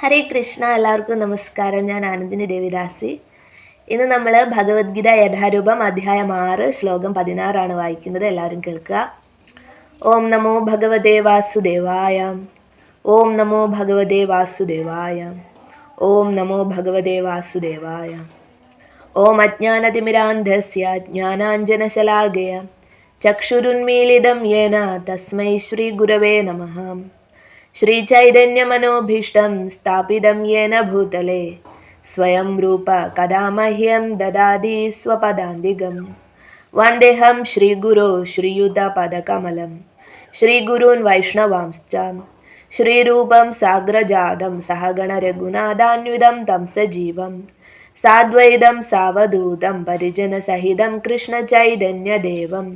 ഹരേ കൃഷ്ണ. എല്ലാവർക്കും നമസ്കാരം. ഞാൻ ആനന്ദിനി ദേവിദാസി. ഇന്ന് നമ്മൾ ഭഗവത്ഗീത യഥാരൂപം അധ്യായം 6 ശ്ലോകം 16 വായിക്കുന്നത്. എല്ലാവരും കേൾക്കുക. ഓം നമോ ഭഗവതേ വാസുദേവായ. ഓം നമോ ഭഗവതേ വാസുദേവായ. ഓം നമോ ഭഗവതേ വാസുദേവായ. ഓം അജ്ഞാനതിമിരാന്ധസ്യ ജ്ഞാനാഞ്ജനശലാകയ ചക്ഷുരുന്മീലിതം യേന തസ്മൈ ശ്രീ ഗുരവേ നമഃ. ശ്രീചൈതന്യമനോഭീഷ്ടം സ്ഥാപിതം യേന ഭൂതലേ സ്വയം രൂപ കഥാ മഹ്യം ദദാതി സ്വപദാന്തികം. വന്ദേഹം ശ്രീഗുരോ ശ്രീയുതപദകമലം ശ്രീഗുരൂൻ വൈഷ്ണവാംശ്ച ശ്രീരൂപം സാഗ്രജാതം സഹഗണ രഘുനാഥാന്വിതം തം സജീവം സാദ്വൈതം സാവധൂതം പരിജനസഹിതം കൃഷ്ണചൈതന്യദേവം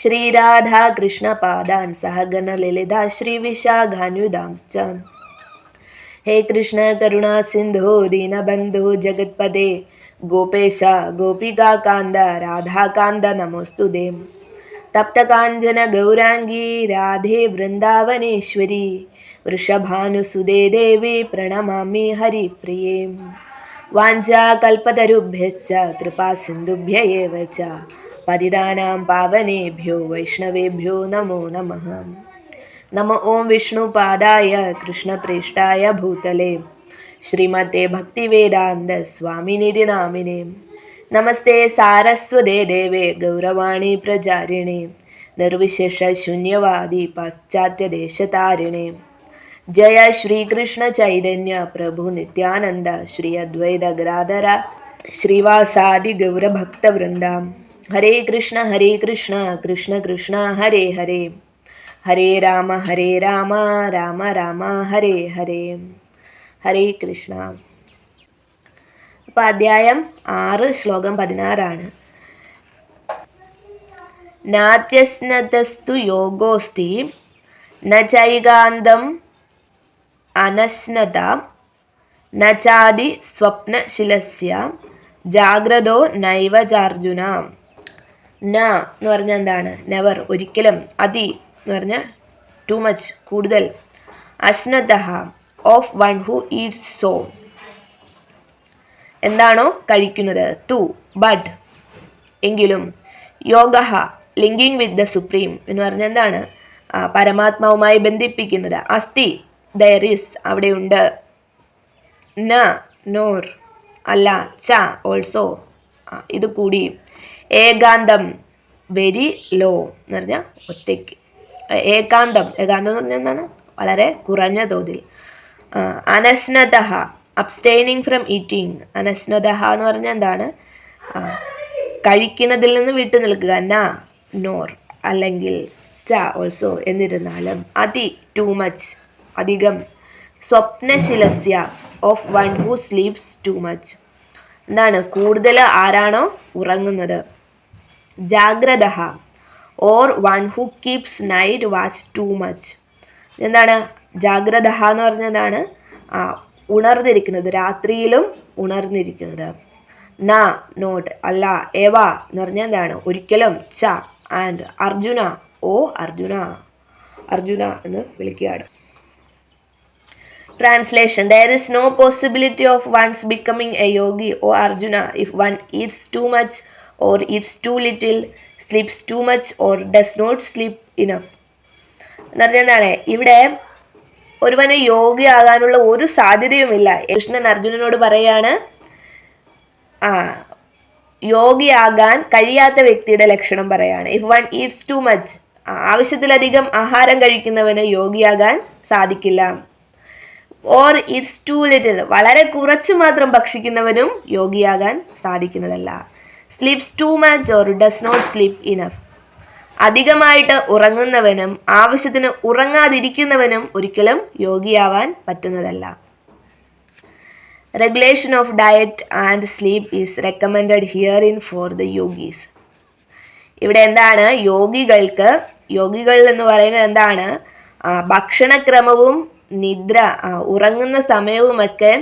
ശ്രീരാധാകൃഷ്ണപാദാൻ സഹഗണ ലളിതാ ശ്രീവിശാഖാന്വിതാംശ്ച. ഹേ കൃഷ്ണ കരുണാ സിന്ധോ ദീനബന്ധോ ജഗത്പദേ ഗോപേശ ഗോപികാകാന്ത രാധാകാന്ത നമോസ്തുതേ. തപ്തകാഞ്ചന ഗൗരാംഗീ രാധേ വൃന്ദാവനേശ്വരി വൃഷഭാനുസുതേ ദേവി പ്രണമാമി ഹരിപ്രിയേ. വാഞ്ചാകൽപതരുഭ്യശ്ച കൃപാ സിന്ധുഭ്യ ഏവ ച പതിതാനാം പാവനേഭ്യോ വൈഷ്ണവേഭ്യോ നമോ നമഃ. നമോ ഓം വിഷ്ണുപാദായ കൃഷ്ണപ്രേഷ്ഠായ ഭൂതലേ ശ്രീമതേ ഭക്തിവേദാന്ത സ്വാമിനിധി നാമിനേ. നമസ്തേ സാരസ്വതേ ദേവേ ഗൗരവാണി പ്രചാരിണേ നിർവിശേഷ ശൂന്യവാദി പാശ്ചാത്യദേശതാരിണേ. ജയ ശ്രീകൃഷ്ണ ചൈതന്യ പ്രഭു നിത്യാനന്ദ ശ്രീ അദ്വൈത ഗദാധര ശ്രീവാസാദി ഗൗരഭക്തവൃന്ദ. ഹരേ കൃഷ്ണ കൃഷ്ണ കൃഷ്ണ ഹരേ ഹരേ ഹരേ രാമ രാമ രാമ ഹരേ ഹരേ. ഹരേ കൃഷ്ണ. അപ്പോൾ അധ്യായം 6 ശ്ലോകം 16. നാത്യസ്നതസ്തു യോഗോസ്തി ന ചൈകാന്തം അനശ്നത ന ചാതി സ്വപ്നശിലസ്യ ജാഗ്രതോ നൈവ ചാർജുന. ന എന്ന് പറഞ്ഞാൽ എന്താണ്? നെവർ, ഒരിക്കലും. അതി എന്ന് പറഞ്ഞാൽ ടു മച്ച്, കൂടുതൽ. അശ്നതഃ of one who eats so, എന്താണോ കഴിക്കുന്നത്. ടു ബട്ട്, എങ്കിലും. യോഗഃ ലിങ്കിങ് വിത്ത് ദ സുപ്രീം എന്ന് പറഞ്ഞാൽ എന്താണ്? പരമാത്മാവുമായി ബന്ധിപ്പിക്കുന്നത്. അസ്തി ദയർ ഈസ്, അവിടെയുണ്ട്. ന നോർ, അല്ല. ച ഓൾസോ, ഇത് കൂടി. ഏകാന്തം വെരി ലോ എന്ന് പറഞ്ഞാൽ ഒറ്റയ്ക്ക്. ഏകാന്തം എന്ന് പറഞ്ഞാൽ എന്താണ്? വളരെ കുറഞ്ഞ തോതിൽ. അനശ്നതഃ അബ്സ്റ്റൈനിങ് ഫ്രം ഈറ്റിംഗ്. അനശ്നതഃ എന്ന് പറഞ്ഞാൽ എന്താണ്? കഴിക്കുന്നതിൽ നിന്ന് വിട്ടു നിൽക്കുക. ന നോർ, അല്ലെങ്കിൽ ച ഓൾസോ, എന്നിരുന്നാലും. അതി ടു മച്ച്, അധികം. സ്വപ്നശിലസ്യ of one who sleeps too much, എന്താണ്? കൂടുതൽ ആരാണോ ഉറങ്ങുന്നത്. ജാഗ്രതഃ or one who keeps night watch too much, എന്താണ്? ജാഗ്രതഃ എന്ന് പറഞ്ഞതാണ് ഉണർന്നിരിക്കുന്നത്, രാത്രിയിലും ഉണർന്നിരിക്കുന്നത്. ന നോട്ട്, അല്ല. എവ എന്ന് പറഞ്ഞാൽ എന്താണ്? ഒരിക്കലും. ച ആൻഡ്. അർജുന ഓ അർജുന, അർജുന എന്ന് വിളിക്കുകയാണ്. Translation: There is no possibility of one's becoming a yogi, O Arjuna, if one eats too much or eats too little, sleeps too much or does not sleep enough. എന്ന് പറഞ്ഞാൽ എന്താണ്? ഇവിടെ ഒരുവന് യോഗിയാകാനുള്ള ഒരു സാധ്യതയുമില്ല. കൃഷ്ണൻ അർജുനനോട് പറയാണ്, യോഗിയാകാൻ കഴിയാത്ത വ്യക്തിയുടെ ലക്ഷണം പറയാണ്. If one Eats too much, ആവശ്യത്തിലധികം ആഹാരം കഴിക്കുന്നവന് യോഗിയാകാൻ സാധിക്കില്ല. ഓർ ഇറ്റ്സ് ടു ലിറ്റിൽ, വളരെ കുറച്ച് മാത്രം ഭക്ഷിക്കുന്നവനും യോഗിയാകാൻ സാധിക്കുന്നതല്ല. Sleeps too much or does not sleep enough, അധികമായിട്ട് ഉറങ്ങുന്നവനും ആവശ്യത്തിന് ഉറങ്ങാതിരിക്കുന്നവനും ഒരിക്കലും യോഗിയാവാൻ പറ്റുന്നതല്ല. Regulation of diet and sleep is recommended herein for the yogis. ഇവിടെ എന്താണ്? യോഗികൾ എന്ന് പറയുന്നത് എന്താണ്? ഭക്ഷണക്രമവും നിദ്ര, ഉറങ്ങുന്ന സമയവുമൊക്കെ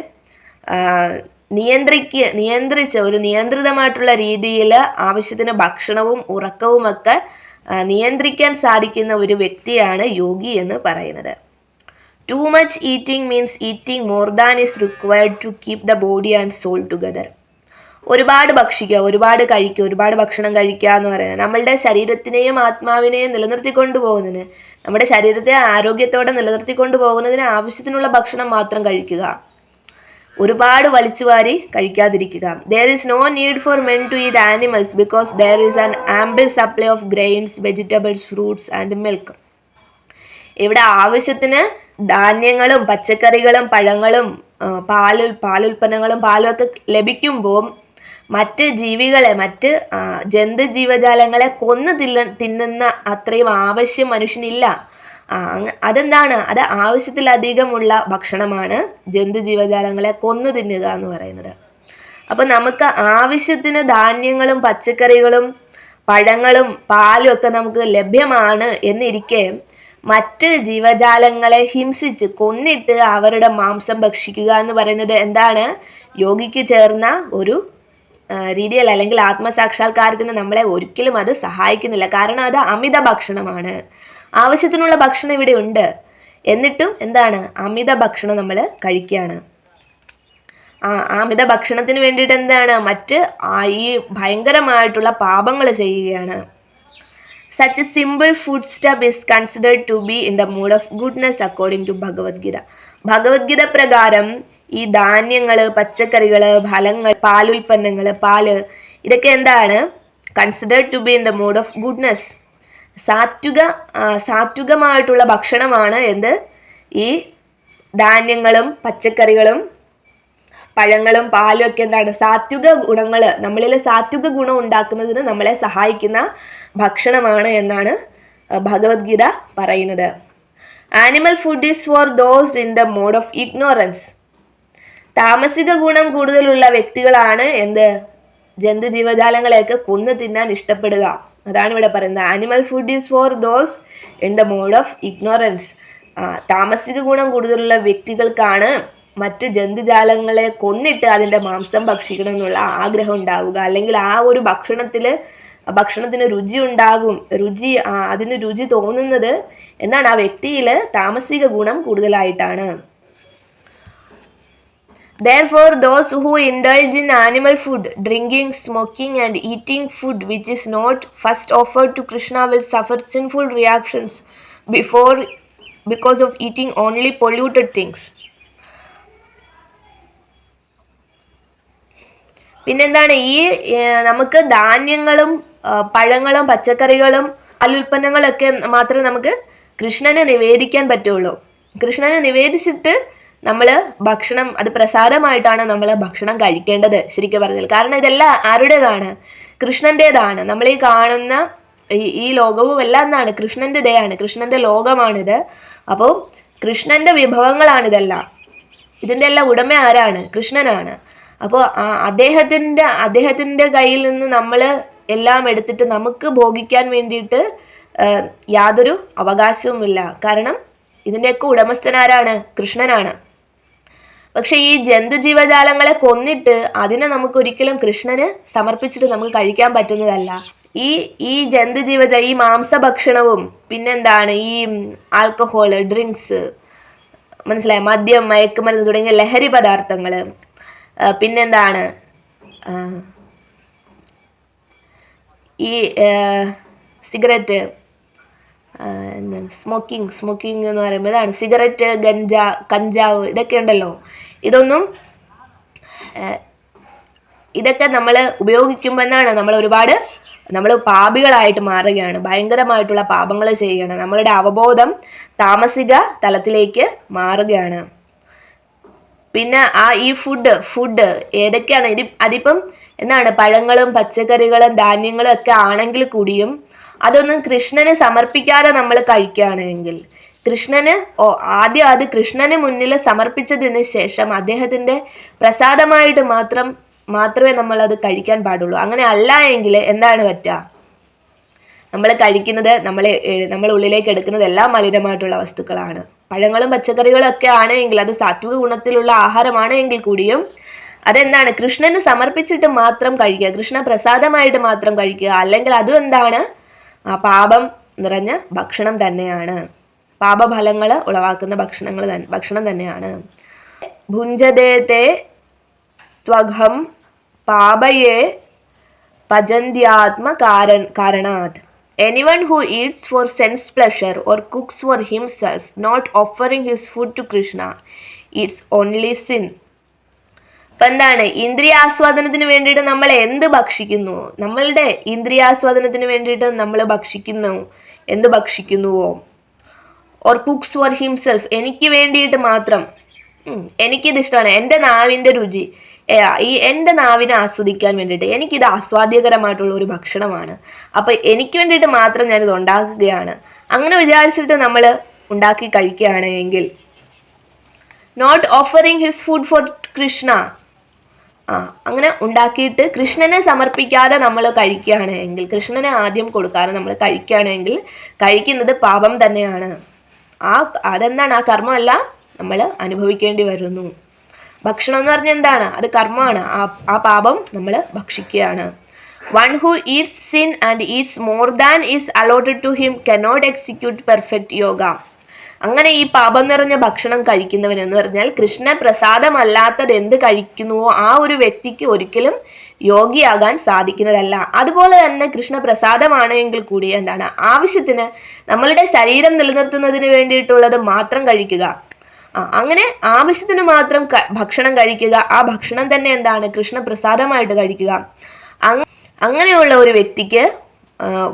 നിയന്ത്രിച്ച ഒരു നിയന്ത്രിതമായിട്ടുള്ള രീതിയിൽ ആവശ്യത്തിന് ഭക്ഷണവും ഉറക്കവുമൊക്കെ നിയന്ത്രിക്കാൻ സാധിക്കുന്ന ഒരു വ്യക്തിയാണ് യോഗി എന്ന് പറയുന്നത്. Too much eating means eating more than is required to keep the body and soul together. ഒരുപാട് ഭക്ഷിക്കുക, ഒരുപാട് കഴിക്കുക, ഒരുപാട് ഭക്ഷണം കഴിക്കുക എന്ന് പറയുന്നത് നമ്മളുടെ ശരീരത്തിനെയും ആത്മാവിനെയും നിലനിർത്തിക്കൊണ്ടു പോകുന്നതിന്, നമ്മുടെ ശരീരത്തെ ആരോഗ്യത്തോടെ നിലനിർത്തിക്കൊണ്ടു പോകുന്നതിന് ആവശ്യത്തിനുള്ള ഭക്ഷണം മാത്രം കഴിക്കുക, ഒരുപാട് വലിച്ചുവാരി കഴിക്കാതിരിക്കുക. There is no need for men to eat animals because there is an ample supply of grains, vegetables, fruits and milk. ഇവിടെ ആവശ്യത്തിന് ധാന്യങ്ങളും പച്ചക്കറികളും പഴങ്ങളും പാലുൽപ്പന്നങ്ങളും പാലും ഒക്കെ ലഭിക്കുമ്പോൾ മറ്റ് ജീവികളെ, മറ്റ് ജന്തുജീവജാലങ്ങളെ കൊന്നു തിന്നുന്ന അത്രയും ആവശ്യം മനുഷ്യനില്ല. അതെന്താണ്? അത് ആവശ്യത്തിലധികമുള്ള ഭക്ഷണമാണ് ജന്തുജീവജാലങ്ങളെ കൊന്നു തിന്നുക എന്ന് പറയുന്നത്. അപ്പം നമുക്ക് ആവശ്യത്തിന് ധാന്യങ്ങളും പച്ചക്കറികളും പഴങ്ങളും പാലും ഒക്കെ നമുക്ക് ലഭ്യമാണ് എന്നിരിക്കെ മറ്റ് ജീവജാലങ്ങളെ ഹിംസിച്ച് കൊന്നിട്ട് അവരുടെ മാംസം ഭക്ഷിക്കുക എന്ന് പറയുന്നത് എന്താണ്? യോഗിക്ക് ചേർന്ന ഒരു രീതിയല്ല, അല്ലെങ്കിൽ ആത്മസാക്ഷാത്കാരത്തിന് നമ്മളെ ഒരിക്കലും അത് സഹായിക്കുന്നില്ല. കാരണം അത് അമിത ഭക്ഷണമാണ്. ആവശ്യത്തിനുള്ള ഭക്ഷണം ഇവിടെ ഉണ്ട്, എന്നിട്ടും എന്താണ്? അമിത ഭക്ഷണം നമ്മൾ കഴിക്കുകയാണ്. അമിത ഭക്ഷണത്തിന് വേണ്ടിയിട്ട് എന്താണ്? മറ്റ് ഈ ഭയങ്കരമായിട്ടുള്ള പാപങ്ങൾ ചെയ്യുകയാണ്. Such a simple foodstuff is considered to be in the mood of goodness according to Bhagavad Gita. Bhagavad Gita പ്രകാരം ഈ ധാന്യങ്ങൾ, പച്ചക്കറികൾ, ഫലങ്ങൾ, പാലുൽപ്പന്നങ്ങൾ, പാല്, ഇതൊക്കെ എന്താണ്? Considered to be in the mood of goodness. സാത്വികമായിട്ടുള്ള ഭക്ഷണമാണ് എന്ത്? ഈ ധാന്യങ്ങളും പച്ചക്കറികളും പഴങ്ങളും പാലും ഒക്കെ എന്താണ്? സാത്വിക ഗുണങ്ങൾ, നമ്മളിൽ സാത്വിക ഗുണം ഉണ്ടാക്കുന്നതിന് നമ്മളെ സഹായിക്കുന്ന ഭക്ഷണമാണ് എന്നാണ് ഭഗവത്ഗീത പറയുന്നത്. Animal food is for those in the mode of ignorance. താമസിക ഗുണം കൂടുതലുള്ള വ്യക്തികളാണ് എന്ത്? ജന്തുജീവജാലങ്ങളെയൊക്കെ കൊന്നു തിന്നാൻ ഇഷ്ടപ്പെടുക. അതാണ് ഇവിടെ പറയുന്നത്. Animal food is for those in the mode of ignorance. താമസിക ഗുണം കൂടുതലുള്ള വ്യക്തികൾക്കാണ് മറ്റ് ജന്തുജാലങ്ങളെ കൊന്നിട്ട് അതിൻ്റെ മാംസം ഭക്ഷിക്കണം എന്നുള്ള ആഗ്രഹം ഉണ്ടാവുക, അല്ലെങ്കിൽ ആ ഒരു ഭക്ഷണത്തിന് രുചി ഉണ്ടാകും, അതിന് രുചി തോന്നുന്നത് എന്താണ്? ആ വ്യക്തിയിൽ താമസിക ഗുണം കൂടുതലായിട്ടാണ്. Therefore, those who indulge in animal food, drinking, smoking and eating food which is not first offered to Krishna will suffer sinful reactions because of eating only polluted things. പിന്നെന്താണ്? ഈ നമുക്ക് ധാന്യങ്ങളും പഴങ്ങളും പച്ചക്കറികളും പാലുൽപ്പന്നങ്ങളൊക്കെ മാത്രമേ നമുക്ക് കൃഷ്ണന് നിവേദിക്കാൻ പറ്റുള്ളൂ. കൃഷ്ണന് നിവേദിച്ചിട്ട് നമ്മൾ ഭക്ഷണം, അത് പ്രസാദമായിട്ടാണ് നമ്മൾ ഭക്ഷണം കഴിക്കേണ്ടത് ശരിക്കും പറഞ്ഞാൽ. കാരണം ഇതെല്ലാം ആരുടേതാണ്? കൃഷ്ണൻ്റേതാണ്. നമ്മൾ ഈ കാണുന്ന ഈ ലോകവും എല്ലാം എന്താണ്? കൃഷ്ണൻ്റെതാണ്, കൃഷ്ണൻ്റെ ലോകമാണിത്. അപ്പോൾ കൃഷ്ണൻ്റെ വിഭവങ്ങളാണിതെല്ലാം. ഇതിൻ്റെ എല്ലാം ഉടമ ആരാണ്? കൃഷ്ണനാണ്. അപ്പോൾ അദ്ദേഹത്തിൻ്റെ കയ്യിൽ നിന്ന് നമ്മൾ എല്ലാം എടുത്തിട്ട് നമുക്ക് ഭോഗിക്കാൻ വേണ്ടിയിട്ട് യാതൊരു അവകാശവുമില്ല. കാരണം ഇതിൻ്റെയൊക്കെ ഉടമസ്ഥനാരാണ്? കൃഷ്ണനാണ്. പക്ഷെ ഈ ജന്തുജീവജാലങ്ങളെ കൊന്നിട്ട് അതിനെ നമുക്കൊരിക്കലും കൃഷ്ണന് സമർപ്പിച്ചിട്ട് നമുക്ക് കഴിക്കാൻ പറ്റുന്നതല്ല. ഈ ഈ മാംസഭക്ഷണവും പിന്നെന്താണ് ഈ ആൽക്കഹോള്, ഡ്രിങ്ക്സ്, മനസ്സിലായ, മദ്യം, മയക്കുമരുന്ന് തുടങ്ങിയ ലഹരി പദാർത്ഥങ്ങൾ, പിന്നെന്താണ് ഈ സിഗരറ്റ്, എന്താണ് സ്മോക്കിംഗ് എന്ന് പറയുമ്പോൾ ഇതാണ് സിഗരറ്റ്, കഞ്ചാവ്, ഇതൊക്കെ ഉണ്ടല്ലോ. ഇതൊക്കെ നമ്മൾ ഉപയോഗിക്കുമ്പോൾ എന്താണ്? നമ്മൾ പാപികളായിട്ട് മാറുകയാണ്, ഭയങ്കരമായിട്ടുള്ള പാപങ്ങൾ ചെയ്യുകയാണ്. നമ്മളുടെ അവബോധം താമസിക തലത്തിലേക്ക് മാറുകയാണ്. പിന്നെ ഈ ഫുഡ് ഏതൊക്കെയാണ്? അതിപ്പം എന്താണ്? പഴങ്ങളും പച്ചക്കറികളും ധാന്യങ്ങളും ഒക്കെ ആണെങ്കിൽ കൂടിയും അതൊന്നും കൃഷ്ണന് സമർപ്പിക്കാതെ നമ്മൾ കഴിക്കുകയാണെങ്കിൽ, കൃഷ്ണന് ആദ്യം അത് കൃഷ്ണന് മുന്നിൽ സമർപ്പിച്ചതിന് ശേഷം അദ്ദേഹത്തിൻ്റെ പ്രസാദമായിട്ട് മാത്രമേ നമ്മൾ അത് കഴിക്കാൻ പാടുള്ളൂ. അങ്ങനെ അല്ല എങ്കിൽ എന്താണ് പറ്റുക? നമ്മൾ കഴിക്കുന്നത്, നമ്മൾ ഉള്ളിലേക്ക് എടുക്കുന്നത് എല്ലാം മലിനമായിട്ടുള്ള വസ്തുക്കളാണ്. പഴങ്ങളും പച്ചക്കറികളും ഒക്കെ ആണെങ്കിൽ, അത് സാത്വിക ഗുണത്തിലുള്ള ആഹാരമാണ് എങ്കിൽ കൂടിയും അതെന്താണ്? കൃഷ്ണന് സമർപ്പിച്ചിട്ട് മാത്രം കഴിക്കുക, കൃഷ്ണ പ്രസാദമായിട്ട് മാത്രം കഴിക്കുക. അല്ലെങ്കിൽ അതും എന്താണ്? പാപം നിറഞ്ഞ ഭക്ഷണം തന്നെയാണ്. പാപഫലങ്ങൾ ഉളവാക്കുന്ന ഭക്ഷണം തന്നെയാണ്. ഭുഞ്ചതേത്തെ ത്വഘം പാപയെ പചന്ത്യാത്മ കാരണാത്. Anyone who eats for sense pleasure or cooks for himself, not offering his food to Krishna, eats only sin. അപ്പം എന്താണ്, ഇന്ദ്രിയാസ്വാദനത്തിന് വേണ്ടിയിട്ട് നമ്മൾ എന്ത് ഭക്ഷിക്കുന്നു, നമ്മളുടെ ഇന്ദ്രിയാസ്വാദനത്തിന് വേണ്ടിയിട്ട് നമ്മൾ എന്ത് ഭക്ഷിക്കുന്നുവോ, ഓർ കുക്സ് ഫോർ ഹിംസെൽഫ്, എനിക്ക് വേണ്ടിയിട്ട് മാത്രം, എനിക്കിത് ഇഷ്ടമാണ്, എൻ്റെ നാവിൻ്റെ രുചി, എൻ്റെ നാവിനെ ആസ്വദിക്കാൻ വേണ്ടിയിട്ട്, എനിക്കിത് ആസ്വാദ്യകരമായിട്ടുള്ള ഒരു ഭക്ഷണമാണ്, അപ്പോൾ എനിക്ക് വേണ്ടിയിട്ട് മാത്രം ഞാനിത് ഉണ്ടാക്കുകയാണ്, അങ്ങനെ വിചാരിച്ചിട്ട് നമ്മൾ ഉണ്ടാക്കി കഴിക്കുകയാണ് എങ്കിൽ, not offering his food for Krishna, അങ്ങനെ ഉണ്ടാക്കിയിട്ട് കൃഷ്ണനെ സമർപ്പിക്കാതെ നമ്മൾ കഴിക്കുകയാണ് എങ്കിൽ, കൃഷ്ണനെ ആദ്യം കൊടുക്കാതെ നമ്മൾ കഴിക്കുകയാണെങ്കിൽ കഴിക്കുന്നത് പാപം തന്നെയാണ്. അതെന്താണ്, ആ കർമ്മമല്ല നമ്മൾ അനുഭവിക്കേണ്ടി വരുന്നു. ഭക്ഷണം എന്ന് പറഞ്ഞാൽ എന്താണ്, അത് കർമ്മമാണ്, ആ പാപം നമ്മൾ ഭക്ഷിക്കുകയാണ്. One who eats sin and eats more than is allotted to him cannot execute perfect yoga. അങ്ങനെ ഈ പാപം നിറഞ്ഞ ഭക്ഷണം കഴിക്കുന്നവൻ എന്ന് പറഞ്ഞാൽ കൃഷ്ണ പ്രസാദമല്ലാത്തത് എന്ത് കഴിക്കുന്നുവോ ആ ഒരു വ്യക്തിക്ക് ഒരിക്കലും യോഗിയാകാൻ സാധിക്കുന്നതല്ല. അതുപോലെ തന്നെ കൃഷ്ണ പ്രസാദമാണെങ്കിൽ കൂടി എന്താണ്, ആവശ്യത്തിന് നമ്മളുടെ ശരീരം നിലനിർത്തുന്നതിന് വേണ്ടിയിട്ടുള്ളത് മാത്രം കഴിക്കുക, അങ്ങനെ ആവശ്യത്തിന് മാത്രം ഭക്ഷണം കഴിക്കുക, ആ ഭക്ഷണം തന്നെ എന്താണ്, കൃഷ്ണ പ്രസാദമായിട്ട് കഴിക്കുക. അങ്ങനെയുള്ള ഒരു വ്യക്തിക്ക്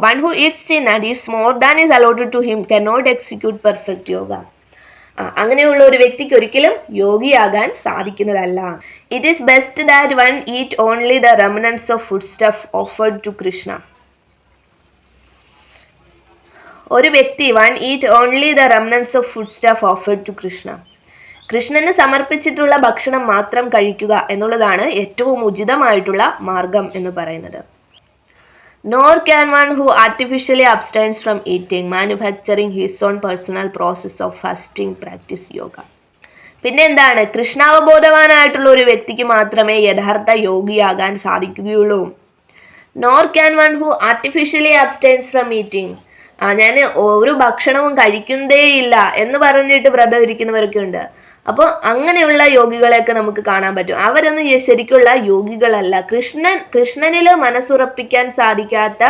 one who eats sin and eats more than is allotted to him cannot execute perfect yoga. അങ്ങനെയുള്ള ഒരു വ്യക്തിക്ക് ഒരിക്കലും യോഗിയാകാൻ സാധിക്കുന്നതല്ല. It is best that one eat only the remnants of foodstuff offered to Krishna. ഒരു വ്യക്തി one eat only the remnants of foodstuff offered to Krishna. കൃഷ്ണന് സമർപ്പിച്ചിട്ടുള്ള ഭക്ഷണം മാത്രം കഴിക്കുക എന്നുള്ളതാണ് ഏറ്റവും ഉചിതമായിട്ടുള്ള മാർഗം എന്ന് പറയുന്നത്. Nor can one who artificially abstains from eating, manufacturing his own personal process of fasting, practice yoga. പിന്നെ എന്താണ്, കൃഷ്ണാവബോധവാനായിട്ടുള്ള ഒരു വ്യക്തിക്ക് മാത്രമേ യഥാർത്ഥ യോഗിയാകാൻ സാധിക്കുകയുള്ളൂ. Nor can one who artificially abstains from eating, ഞാൻ ഒരു ഭക്ഷണവും കഴിക്കുന്നതേയില്ല എന്ന് പറഞ്ഞിട്ട് വ്രതം ഇരിക്കുന്നവരൊക്കെ ഉണ്ട്. അപ്പോൾ അങ്ങനെയുള്ള യോഗികളെയൊക്കെ നമുക്ക് കാണാൻ പറ്റും. അവരൊന്നും ശരിക്കുള്ള യോഗികളല്ല. കൃഷ്ണനിൽ മനസ്സുറപ്പിക്കാൻ സാധിക്കാത്ത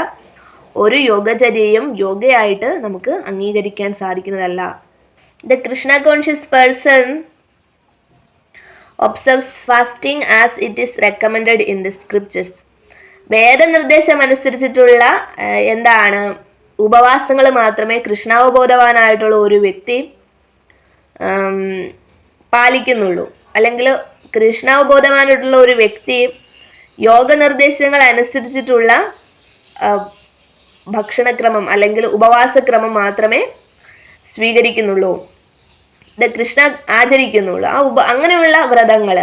ഒരു യോഗചര്യയും യോഗയായിട്ട് നമുക്ക് അംഗീകരിക്കാൻ സാധിക്കുന്നതല്ല. The Krishna conscious person observes fasting as it is recommended in the scriptures. വേദനിർദ്ദേശം അനുസരിച്ചിട്ടുള്ള എന്താണ്, ഉപവാസങ്ങൾ മാത്രമേ കൃഷ്ണാവബോധവാനായിട്ടുള്ള ഒരു വ്യക്തി പാലിക്കുന്നുള്ളൂ. അല്ലെങ്കിൽ കൃഷ്ണാവബോധവാനായിട്ടുള്ള ഒരു വ്യക്തി യോഗനിർദ്ദേശങ്ങൾ അനുസരിച്ചിട്ടുള്ള ഭക്ഷണക്രമം അല്ലെങ്കിൽ ഉപവാസക്രമം മാത്രമേ സ്വീകരിക്കുന്നുള്ളൂ, കൃഷ്ണ ആചരിക്കുന്നുള്ളൂ. അങ്ങനെയുള്ള വ്രതങ്ങൾ,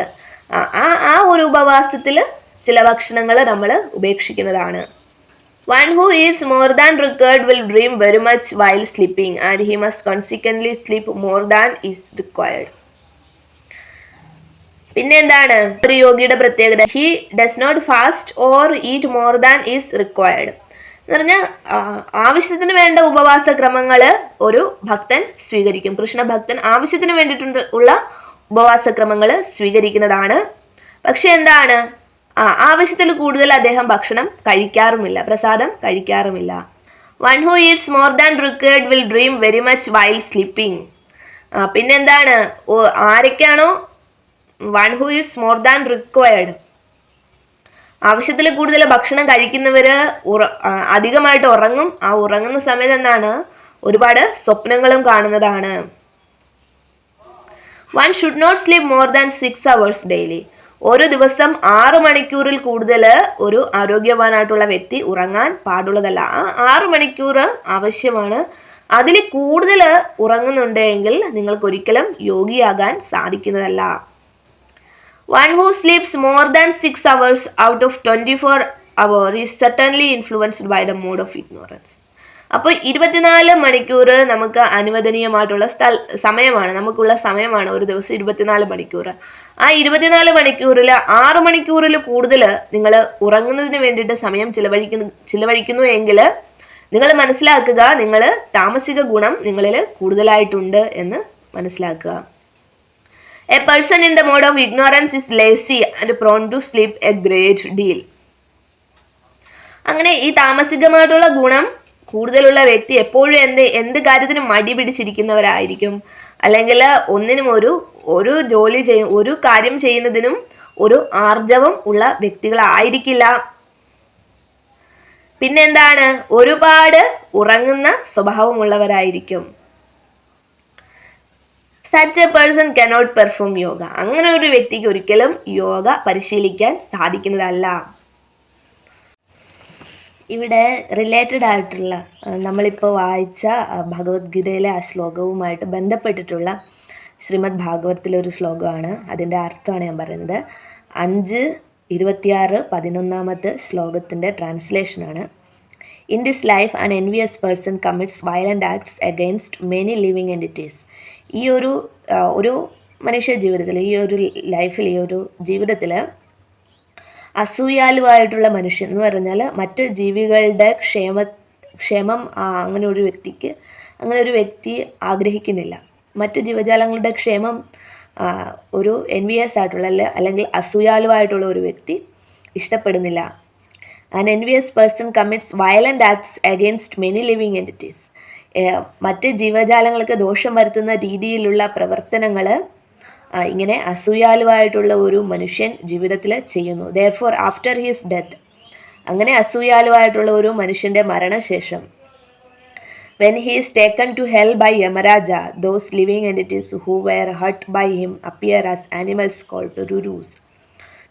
ആ ഒരു ഉപവാസത്തിൽ ചില ഭക്ഷണങ്ങൾ നമ്മൾ ഉപേക്ഷിക്കുന്നതാണ്. One who eats more than required will dream very much while sleeping, and he must consequently sleep more than is required. പിന്നെ എന്താണ് ഒരു യോഗിയുടെ പ്രത്യേകത, he does not fast or eat more than is required എന്ന് പറഞ്ഞാൽ ആവശ്യത്തിന് വേണ്ട ഉപവാസ ക്രമങ്ങൾ ഒരു ഭക്തൻ സ്വീകരിക്കും. കൃഷ്ണ ഭക്തൻ ആവശ്യത്തിന് വേണ്ടിയിട്ട് ഉള്ള ഉപവാസ ക്രമങ്ങൾ സ്വീകരിക്കുന്നതാണ്. പക്ഷെ എന്താണ്, ആവശ്യത്തിൽ കൂടുതൽ അദ്ദേഹം ഭക്ഷണം കഴിക്കാറുമില്ല, പ്രസാദം കഴിക്കാറുമില്ല. One who eats more than required will dream very much while sleeping. പിന്നെന്താണ്, ആരൊക്കെയാണോ one who eats more than required, ആവശ്യത്തിൽ കൂടുതൽ ഭക്ഷണം കഴിക്കുന്നവർ അധികമായിട്ട് ഉറങ്ങും. ആ ഉറങ്ങുന്ന സമയത്ത് എന്താണ്, ഒരുപാട് സ്വപ്നങ്ങളും കാണുന്നതാണ്. One should not sleep more than 6 hours daily. ഒരു ദിവസം 6 മണിക്കൂറിൽ കൂടുതൽ ഒരു ആരോഗ്യവാനായിട്ടുള്ള വ്യക്തി ഉറങ്ങാൻ പാടുള്ളതല്ല. ആ 6 മണിക്കൂർ ആവശ്യമാണ്. അതിൽ കൂടുതൽ ഉറങ്ങുന്നുണ്ടെങ്കിൽ നിങ്ങൾക്ക് ഒരിക്കലും യോഗിയാകാൻ സാധിക്കുന്നതല്ല. One who sleeps more than 6 hours out of 24 hours is certainly influenced by the mode of ignorance. അപ്പോൾ 24 മണിക്കൂർ നമുക്ക് അനുവദനീയമായിട്ടുള്ള സമയമാണ്, നമുക്കുള്ള സമയമാണ് ഒരു ദിവസം 24 മണിക്കൂർ. ആ 24 മണിക്കൂറിൽ 6 മണിക്കൂറിൽ കൂടുതൽ നിങ്ങൾ ഉറങ്ങുന്നതിന് വേണ്ടിയിട്ട് സമയം ചിലവഴിക്കുന്നു എങ്കിൽ നിങ്ങൾ മനസ്സിലാക്കുക, നിങ്ങൾ താമസിക ഗുണം നിങ്ങളിൽ കൂടുതലായിട്ടുണ്ട് എന്ന് മനസ്സിലാക്കുക. A person in the mode of ignorance is lazy and prone to sleep a great deal. അങ്ങനെ ഈ താമസികമായിട്ടുള്ള ഗുണം കൂടുതലുള്ള വ്യക്തി എപ്പോഴും എന്ത് കാര്യത്തിനും മടി പിടിച്ചിരിക്കുന്നവരായിരിക്കും. അല്ലെങ്കിൽ ഒന്നിനും ഒരു ജോലി ഒരു കാര്യം ചെയ്യുന്നതിനും ഒരു ആർജവം ഉള്ള വ്യക്തികളായിരിക്കില്ല. പിന്നെന്താണ്, ഒരുപാട് ഉറങ്ങുന്ന സ്വഭാവമുള്ളവരായിരിക്കും. Such a person cannot perform yoga. അങ്ങനെ ഒരു വ്യക്തിക്ക് ഒരിക്കലും യോഗ പരിശീലിക്കാൻ സാധിക്കുന്നതല്ല. ഇവിടെ റിലേറ്റഡ് ആയിട്ടുള്ള നമ്മളിപ്പോൾ വായിച്ച ഭഗവത്ഗീതയിലെ ആ ശ്ലോകവുമായിട്ട് ബന്ധപ്പെട്ടിട്ടുള്ള ശ്രീമദ് ഭാഗവത്തിലൊരു ശ്ലോകമാണ്. അതിൻ്റെ അർത്ഥമാണ് ഞാൻ പറയുന്നത്. 5:26 ശ്ലോകത്തിൻ്റെ ട്രാൻസ്ലേഷനാണ്. In this life an envious person commits violent acts against many living entities. ഈ ഒരു മനുഷ്യ ജീവിതത്തിൽ, ഈ ഒരു ലൈഫിൽ, ഈ ഒരു ജീവിതത്തിൽ അസൂയാലുവായിട്ടുള്ള മനുഷ്യൻ എന്ന് പറഞ്ഞാൽ മറ്റ് ജീവികളുടെ ക്ഷേമം അങ്ങനെ ഒരു വ്യക്തി ആഗ്രഹിക്കുന്നില്ല. മറ്റ് ജീവജാലങ്ങളുടെ ക്ഷേമം ഒരു എൻവിയസ് ആയിട്ടുള്ള അല്ലെങ്കിൽ അസൂയാലുവായിട്ടുള്ള ഒരു വ്യക്തി ഇഷ്ടപ്പെടുന്നില്ല. An envious person commits violent acts against many living entities. മറ്റ് ജീവജാലങ്ങൾക്ക് ദോഷം വരുത്തുന്ന രീതിയിലുള്ള പ്രവർത്തനങ്ങൾ ഇങ്ങനെ അസൂയാലുവായിട്ടുള്ള ഒരു മനുഷ്യൻ ജീവിതത്തിൽ ചെയ്യുന്നു. ദെയർഫോർ ആഫ്റ്റർ ഹിസ് ഡെത്ത്, അങ്ങനെ അസൂയാലുവായിട്ടുള്ള ഒരു മനുഷ്യൻ്റെ മരണശേഷം, when he is taken to hell by Yamaraja, those living entities who were hurt by him appear as animals called Rurus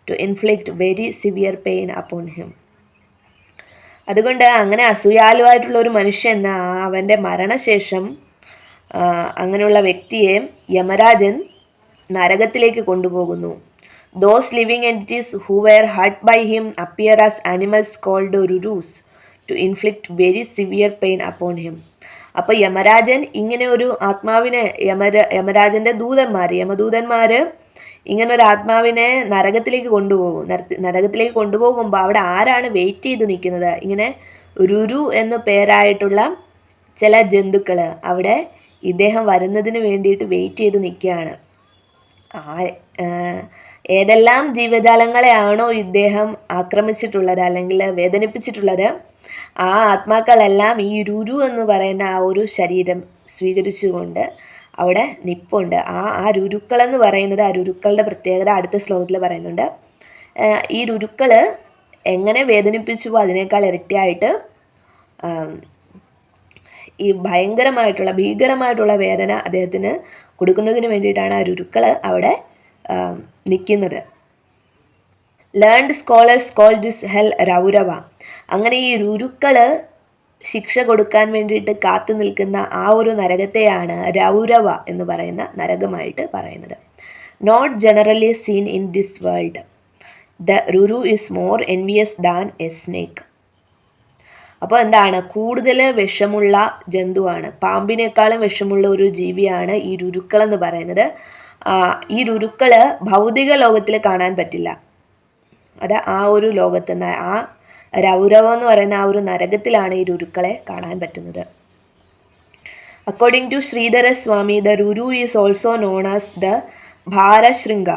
to inflict very severe pain upon him. അതുകൊണ്ട് അങ്ങനെ അസൂയാലുവായിട്ടുള്ള ഒരു മനുഷ്യൻ അവൻ്റെ മരണശേഷം അങ്ങനെയുള്ള വ്യക്തിയെ യമരാജൻ നരകത്തിലേക്ക് കൊണ്ടുപോകുന്നു. Those living entities who were hurt by him appear as animals called rurus to inflict very severe pain upon him. അപ്പോൾ യമരാജൻ ഇങ്ങനെ ഒരു ആത്മാവിനെ, യമരാജൻ്റെ യമദൂതന്മാർ ഇങ്ങനെ ഒരു ആത്മാവിനെ നരകത്തിലേക്ക് കൊണ്ടുപോകും. നരകത്തിലേക്ക് കൊണ്ടുപോകുമ്പോൾ അവിടെ ആരാണ് വെയിറ്റ് ചെയ്ത് നിൽക്കുന്നത്? ഇങ്ങനെ രുരു എന്ന പേരായിട്ടുള്ള ചില ജന്തുക്കൾ അവിടെ ഇദ്ദേഹം വരുന്നതിന് വേണ്ടിയിട്ട് വെയിറ്റ് ചെയ്ത് നിൽക്കുകയാണ്. ഏതെല്ലാം ജീവജാലങ്ങളെയാണോ ഇദ്ദേഹം ആക്രമിച്ചിട്ടുള്ളത് അല്ലെങ്കിൽ വേദനിപ്പിച്ചിട്ടുള്ളത്, ആ ആത്മാക്കളെല്ലാം ഈ രുരു എന്ന് പറയുന്ന ആ ഒരു ശരീരം സ്വീകരിച്ചുകൊണ്ട് അവിടെ നിപ്പുണ്ട്. ആ രുരുക്കളെന്ന് പറയുന്നത്, ആ രുരുക്കളുടെ പ്രത്യേകത അടുത്ത ശ്ലോകത്തിൽ പറയുന്നുണ്ട്. ഈ രുരുക്കൾ എങ്ങനെ വേദനിപ്പിച്ചുവോ അതിനേക്കാൾ ഇരട്ടിയായിട്ട് ഈ ഭീകരമായിട്ടുള്ള വേദന അദ്ദേഹത്തിന് കൊടുക്കുന്നതിന് വേണ്ടിയിട്ടാണ് ആ രുരുക്കൾ അവിടെ നിൽക്കുന്നത്. Learned scholars call this hell Raurava. അങ്ങനെ ഈ രുരുക്കൾ ശിക്ഷ കൊടുക്കാൻ വേണ്ടിയിട്ട് കാത്തു നിൽക്കുന്ന ആ ഒരു നരകത്തെയാണ് രൗരവ എന്ന് പറയുന്ന നരകമായിട്ട് പറയുന്നത്. Not generally seen in this world, the ruru is more envious than a snake. അപ്പോൾ എന്താണ്, കൂടുതൽ വിഷമുള്ള ജന്തുവാണ്, പാമ്പിനേക്കാളും വിഷമുള്ള ഒരു ജീവിയാണ് ഈ രുരുക്കൾ എന്ന് പറയുന്നത്. ഈ രുരുക്കൾ ഭൗതിക ലോകത്തിൽ കാണാൻ പറ്റില്ല. അത് ആ ഒരു ലോകത്ത് നിന്ന്, ആ രൗരവം എന്ന് പറയുന്ന ആ ഒരു നരകത്തിലാണ് ഈ രുരുക്കളെ കാണാൻ പറ്റുന്നത്. According to Shridhara Swami, the ruru is also known as the bharashringa.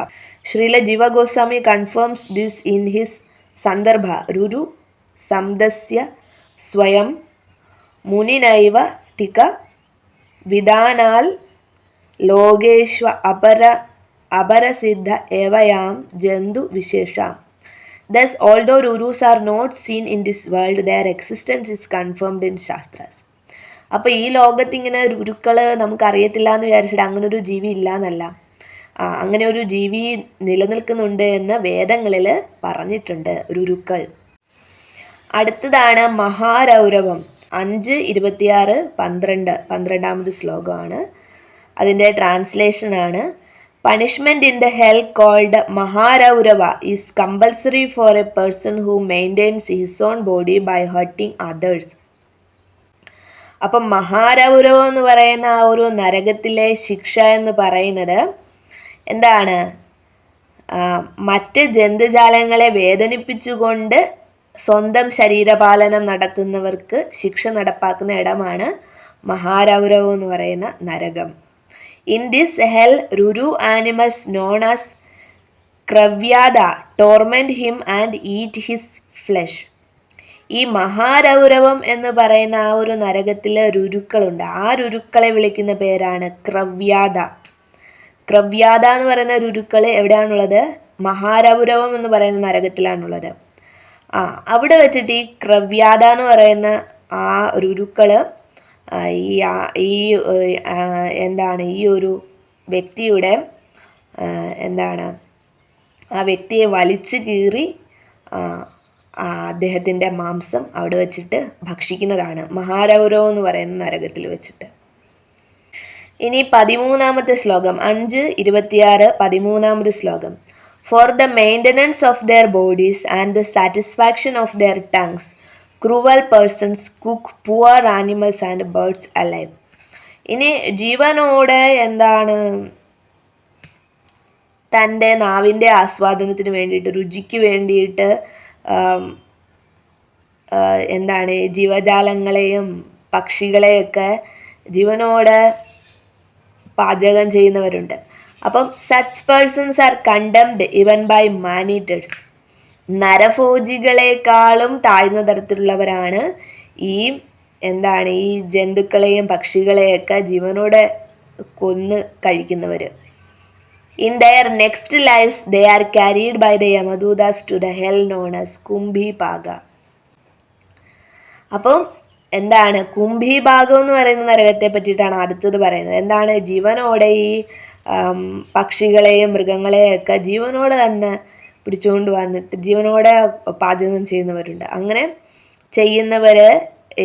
Srila Jiva Goswami confirms this in his Sandarbha. രുരു സംദസ്യ സ്വയം മുനിനൈവ ടിക വിധാനാൽ ലോകേശ്വ അപരസിദ്ധ ഏവയാം ജന്തു വിശേഷാം. Thus, although Rurus are not seen in this world, their existence is confirmed in Shastras. അപ്പോൾ ഈ ലോകത്ത് ഇങ്ങനെ രുരുക്കൾ നമുക്കറിയത്തില്ല എന്ന് വിചാരിച്ചിട്ട് അങ്ങനെ ഒരു ജീവി ഇല്ല എന്നല്ല, അങ്ങനെ ഒരു ജീവി നിലനിൽക്കുന്നുണ്ട് എന്ന് വേദങ്ങളിൽ പറഞ്ഞിട്ടുണ്ട് രുരുക്കൾ. അടുത്തതാണ് മഹാരൗരവം. 5:26-12 ശ്ലോകമാണ്. അതിൻ്റെ ട്രാൻസ്ലേഷനാണ്. Punishment in the hell called Maharaurava is compulsory for a person who maintains his own body by hurting others. അപ്പം മഹാരൗരവം എന്ന് പറയുന്ന ആ ഒരു നരകത്തിലെ ശിക്ഷ എന്ന് പറയുന്നത് എന്താണ്? മറ്റ് ജന്തുജാലങ്ങളെ വേദനിപ്പിച്ചുകൊണ്ട് സ്വന്തം ശരീരപാലനം നടത്തുന്നവർക്ക് ശിക്ഷ നടപ്പാക്കുന്ന ഇടമാണ് മഹാരൗരവം എന്ന് പറയുന്ന നരകം. In this hell ruru animals known as kravyada torment him and eat his flesh. ഈ മഹാരൗരവം എന്ന് പറയുന്ന ആ ഒരു നരകത്തിൽ രുരുക്കളുണ്ട്. ആ രുരുക്കളെ വിളിക്കുന്ന പേരാണ് ക്രവ്യാദ. ക്രവ്യാദ എന്ന് പറയുന്ന രുരുക്കൾ എവിടെയാണുള്ളത്? മഹാരൗരവം എന്ന് പറയുന്ന നരകത്തിലാണുള്ളത്. അവിടെ വെച്ചിട്ട് ഈ ക്രവ്യാദ എന്ന് പറയുന്ന ആ രുരുക്കള് ഈ എന്താണ് ഈ ഒരു വ്യക്തിയുടെ എന്താണ് ആ വ്യക്തിയെ വലിച്ചു കീറി അദ്ദേഹത്തിൻ്റെ മാംസം അവിടെ വെച്ചിട്ട് ഭക്ഷിക്കുന്നതാണ് മഹാരൗരവം എന്ന് പറയുന്ന നരകത്തിൽ വെച്ചിട്ട്. ഇനി 13ാമത്തെ ശ്ലോകം 5:26 13ാമത് ശ്ലോകം. For the maintenance of their bodies and the satisfaction of their tongues, cruel persons cook poor animals and birds alive. ഇനി ജീവനോടെ എന്താണ് തൻ്റെ നാവിൻ്റെ ആസ്വാദനത്തിന് വേണ്ടിയിട്ട്, രുചിക്ക് വേണ്ടിയിട്ട് എന്താണ് ജീവജാലങ്ങളെയും പക്ഷികളെയൊക്കെ ജീവനോടെ പാചകം ചെയ്യുന്നവരുണ്ട്. അപ്പം സച്ച് പേഴ്സൺസ് ആർ കണ്ടംഡ് ഇവൻ ബൈ മാൻ ഈറ്റേഴ്സ്. നരഭോജികളെക്കാളും താഴ്ന്ന തരത്തിലുള്ളവരാണ് ഈ ജന്തുക്കളെയും പക്ഷികളെയൊക്കെ ജീവനോടെ കൊന്ന് കഴിക്കുന്നവർ. In their next lives, they are carried by the Yamadutas to the hell known as Kumbhipaga. അപ്പം കുംഭിഭാഗം എന്ന് പറയുന്ന നരകത്തെ പറ്റിയിട്ടാണ് അടുത്തത് പറയുന്നത്. എന്താണ് ജീവനോടെ ഈ പക്ഷികളെയും മൃഗങ്ങളെയൊക്കെ ജീവനോടെ തന്നെ പിടിച്ചുകൊണ്ട് വന്നിട്ട് ജീവനോടെ പാചകം ചെയ്യുന്നവരുണ്ട്. അങ്ങനെ ചെയ്യുന്നവര്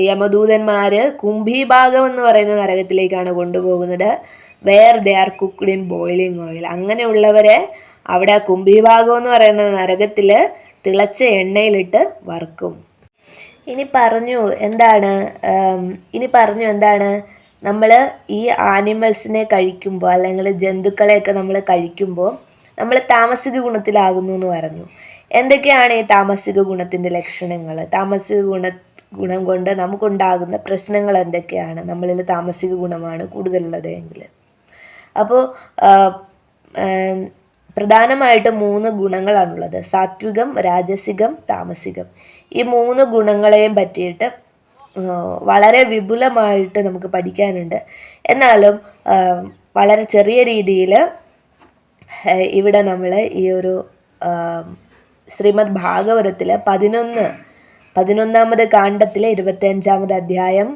യമദൂതന്മാര് കുംഭിഭാഗം എന്ന് പറയുന്ന നരകത്തിലേക്കാണ് കൊണ്ടുപോകുന്നത്. Where they are cooked in boiling oil. അങ്ങനെയുള്ളവരെ അവിടെ കുംഭിഭാഗം എന്ന് പറയുന്ന നരകത്തിൽ തിളച്ച എണ്ണയിലിട്ട് വറുക്കും. ഇനി പറഞ്ഞു എന്താണ് നമ്മൾ ഈ ആനിമൽസിനെ കഴിക്കുമ്പോൾ അല്ലെങ്കിൽ ജന്തുക്കളെയൊക്കെ നമ്മൾ കഴിക്കുമ്പോൾ നമ്മൾ താമസിക ഗുണത്തിലാകുന്നു എന്ന് പറഞ്ഞു. എന്തൊക്കെയാണ് ഈ താമസിക ഗുണത്തിൻ്റെ ലക്ഷണങ്ങൾ? താമസിക ഗുണം കൊണ്ട് നമുക്കുണ്ടാകുന്ന പ്രശ്നങ്ങൾ എന്തൊക്കെയാണ്? നമ്മളിൽ താമസിക ഗുണമാണ് കൂടുതലുള്ളത് എങ്കിൽ. അപ്പോൾ പ്രധാനമായിട്ട് 3 ഗുണങ്ങളാണുള്ളത്: സാത്വികം, രാജസികം, താമസികം. ഈ 3 ഗുണങ്ങളെയും പറ്റിയിട്ട് വളരെ വിപുലമായിട്ട് നമുക്ക് പഠിക്കാനുണ്ട്. എന്നാലും വളരെ ചെറിയ രീതിയിൽ ഇവിടെ നമ്മൾ ഈ ഒരു ശ്രീമദ് ഭാഗവതത്തിൽ 11ാമത് കാണ്ഡത്തിലെ 25ാമത് അധ്യായം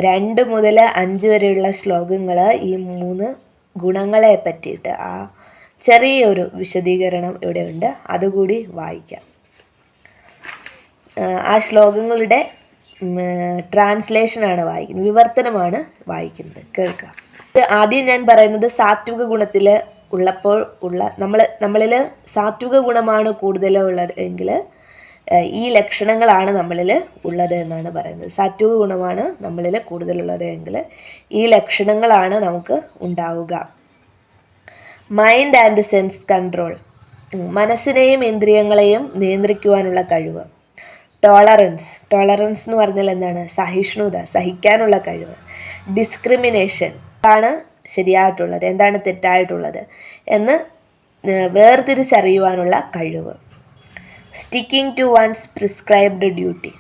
2 മുതൽ 5 വരെയുള്ള ശ്ലോകങ്ങൾ ഈ 3 ഗുണങ്ങളെ പറ്റിയിട്ട് ആ ചെറിയൊരു വിശദീകരണം ഇവിടെ ഉണ്ട്. അതുകൂടി വായിക്കാം. ആ ശ്ലോകങ്ങളുടെ ട്രാൻസ്ലേഷനാണ് വായിക്കുന്നത്, വിവർത്തനമാണ് വായിക്കുന്നത്. കേൾക്കാം. ആദ്യം ഞാൻ പറയുന്നത് സാത്വിക ഗുണത്തിൽ നമ്മളിൽ സാത്വിക ഗുണമാണ് കൂടുതലുള്ളത് എങ്കിൽ ഈ ലക്ഷണങ്ങളാണ് നമ്മളിൽ ഉള്ളത് എന്നാണ് പറയുന്നത്. സാത്വിക ഗുണമാണ് നമ്മളിൽ കൂടുതലുള്ളത് എങ്കിൽ ഈ ലക്ഷണങ്ങളാണ് നമുക്ക് ഉണ്ടാവുക. മൈൻഡ് ആൻഡ് സെൻസ് കൺട്രോൾ, മനസ്സിനെയും ഇന്ദ്രിയങ്ങളെയും നിയന്ത്രിക്കുവാനുള്ള കഴിവ്. ടോളറൻസ് എന്ന് പറഞ്ഞാൽ എന്താണ്? സഹിഷ്ണുത, സഹിക്കാനുള്ള കഴിവ്. ഡിസ്ക്രിമിനേഷൻ, എന്താണ് ശരിയായിട്ടുള്ളത്, എന്താണ് തെറ്റായിട്ടുള്ളത് എന്ന് വേർതിരിച്ചറിയുവാനുള്ള കഴിവ്. Sticking to one's prescribed duty,